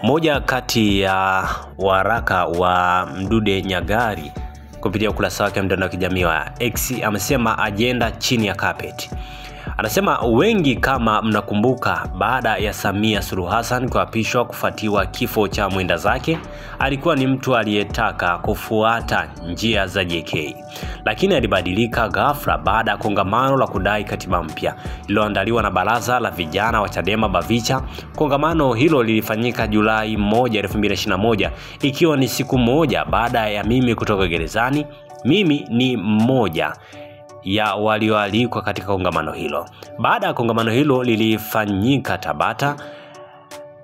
Moja kati ya waraka wa Mdude Nyagali kupitia ukurasa wake mtandao wa kijamii wa X amesema ajenda chini ya carpet. Anasema wengi kama mnakumbuka, baada ya Samia Suluhu Hassan kuapishwa kufuatiwa kifo cha mwenda zake, alikuwa ni mtu aliyetaka kufuata njia za JK, lakini alibadilika ghafla baada ya kongamano la kudai katiba mpya lililoandaliwa na baraza la vijana wa Chadema Bavicha. Kongamano hilo lilifanyika Julai 1, 2021, ikiwa ni siku moja baada ya mimi kutoka gerezani. Mimi ni mmoja ya walioalikwa katika kongamano hilo. Baada ya kongamano hilo lilifanyika Tabata,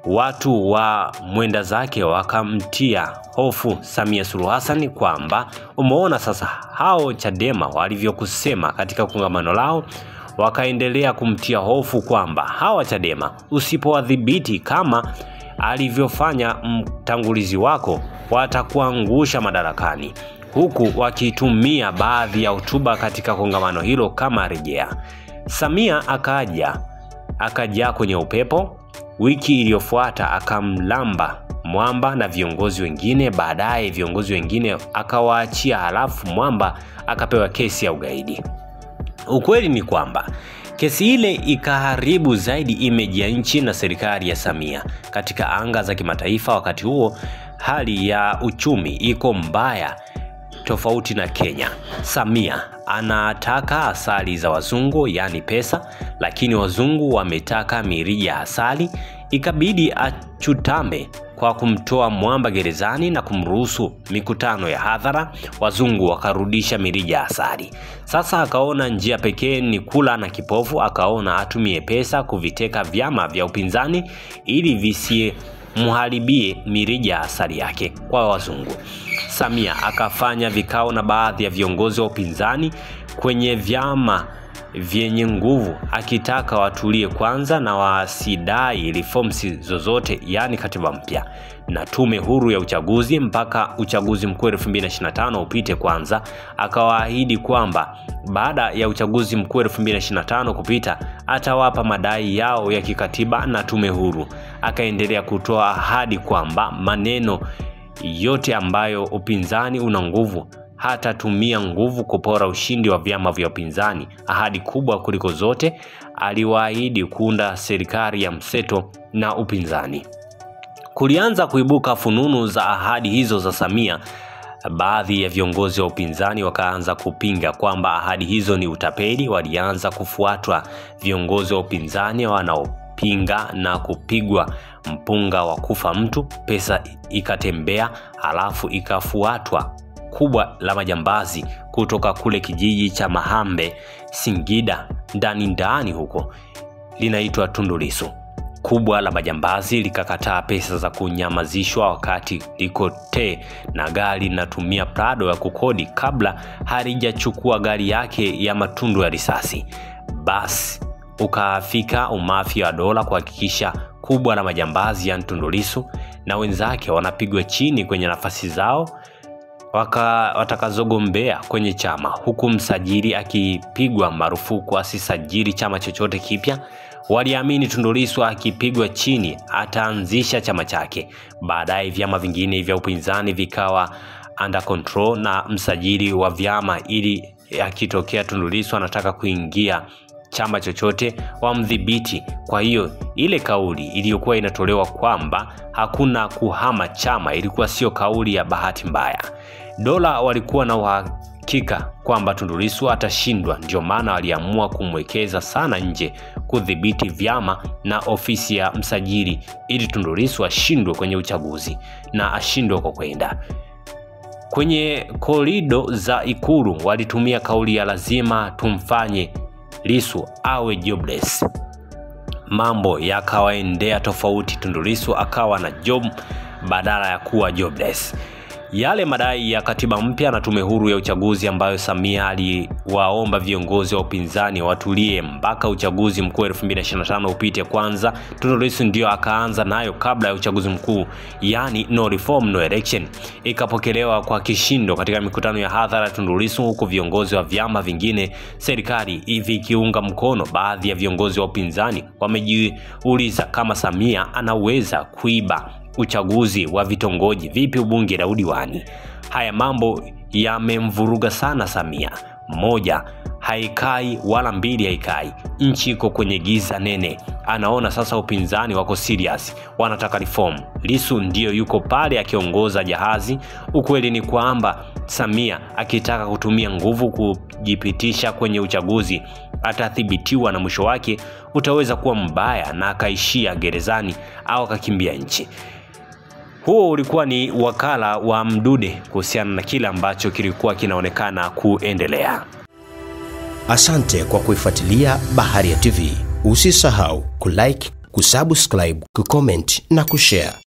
watu wa mwenda zake wakamtia hofu Samia Suluhu Hassan kwamba umeona sasa hao Chadema walivyokusema katika kongamano lao. Wakaendelea kumtia hofu kwamba hawa Chadema usipowadhibiti kama alivyofanya mtangulizi wako, watakuangusha madarakani, huku wakitumia baadhi ya hotuba katika kongamano hilo kama rejea. Samia akaja kwenye upepo. Wiki iliyofuata akamlamba Mwamba na viongozi wengine. Baadaye viongozi wengine akawaachia, halafu Mwamba akapewa kesi ya ugaidi. Ukweli ni kwamba kesi ile ikaharibu zaidi image ya nchi na serikali ya Samia katika anga za kimataifa. Wakati huo hali ya uchumi iko mbaya tofauti na Kenya. Samia anataka asali za wazungu, yani pesa, lakini wazungu wametaka mirija ya asali. Ikabidi achutame kwa kumtoa Mwamba gerezani na kumruhusu mikutano ya hadhara. Wazungu wakarudisha mirija ya asali. Sasa akaona njia pekee ni kula na kipofu. Akaona atumie pesa kuviteka vyama vya upinzani ili visimharibie mirija ya asali yake kwa wazungu. Samia akafanya vikao na baadhi ya viongozi wa upinzani kwenye vyama vyenye nguvu, akitaka watulie kwanza na wasidai reforms zozote, yani katiba mpya na tume huru ya uchaguzi mpaka uchaguzi mkuu 2025 upite kwanza. Akawaahidi kwamba baada ya uchaguzi mkuu 2025 kupita atawapa madai yao ya kikatiba na tume huru. Akaendelea kutoa ahadi kwamba maneno yote ambayo upinzani una nguvu hatatumia nguvu kupora ushindi wa vyama vya upinzani. Ahadi kubwa kuliko zote, aliwaahidi kuunda serikali ya mseto na upinzani. Kulianza kuibuka fununu za ahadi hizo za Samia. Baadhi ya viongozi wa upinzani wakaanza kupinga kwamba ahadi hizo ni utapeli. Walianza kufuatwa viongozi wa upinzani wanaopinga na kupigwa mpunga wa kufa mtu. Pesa ikatembea, halafu ikafuatwa kubwa la majambazi kutoka kule kijiji cha Mahambe, Singida, ndani huko, linaitwa Tundu Lissu. Kubwa la majambazi likakataa pesa za kunyamazishwa wakati likote na gari linatumia Prado ya kukodi kabla halijachukua gari yake ya matundu ya risasi. Basi ukafika umafia wa dola kuhakikisha kubwa la majambazi ya Tundu Lissu na wenzake wanapigwa chini kwenye nafasi zao watakazogombea kwenye chama, huku msajili akipigwa marufuku asisajili chama chochote kipya. Waliamini Tundu Lissu akipigwa chini ataanzisha chama chake. Baadaye vyama vingine vya upinzani vikawa under control na msajili wa vyama, ili akitokea Tundu Lissu anataka kuingia chama chochote wamdhibiti. Kwa hiyo ile kauli iliyokuwa inatolewa kwamba hakuna kuhama chama ilikuwa sio kauli ya bahati mbaya. Dola walikuwa na uhakika kwamba Tundu Lissu atashindwa, ndio maana waliamua kumwekeza sana nje kudhibiti vyama na ofisi ya msajili, ili Tundu Lissu ashindwe kwenye uchaguzi na ashindwe kwa kwenda. Kwenye korido za Ikulu walitumia kauli ya lazima tumfanye Lissu awe jobless. Mambo yakawaendea tofauti. Tundu Lissu akawa na job badala ya kuwa jobless. yale madai ya katiba mpya na tume huru ya uchaguzi ambayo Samia aliwaomba viongozi wa upinzani watulie mpaka uchaguzi mkuu 2025 upite kwanza, Tundu Lissu ndio akaanza nayo kabla ya uchaguzi mkuu, yani no reform no election, ikapokelewa kwa kishindo katika mikutano ya hadhara Tundu Lissu, huku viongozi wa vyama vingine, serikali hivi kiunga mkono. Baadhi ya viongozi wa upinzani wamejiuliza kama Samia anaweza kuiba uchaguzi wa vitongoji, vipi ubunge na udiwani? Haya mambo yamemvuruga sana Samia. Moja, haikai wala mbili haikai. Nchi iko kwenye giza nene. Anaona sasa upinzani wako serious, wanataka reform. Lissu ndio yuko pale akiongoza jahazi. Ukweli ni kwamba Samia akitaka kutumia nguvu kujipitisha kwenye uchaguzi atathibitiwa, na mwisho wake utaweza kuwa mbaya na akaishia gerezani au akakimbia nchi. Huo ulikuwa ni wakala wa Mdude kuhusiana na kile ambacho kilikuwa kinaonekana kuendelea. Asante kwa kuifuatilia Baharia TV. Usisahau kulike, kusubscribe, kucomment na kushare.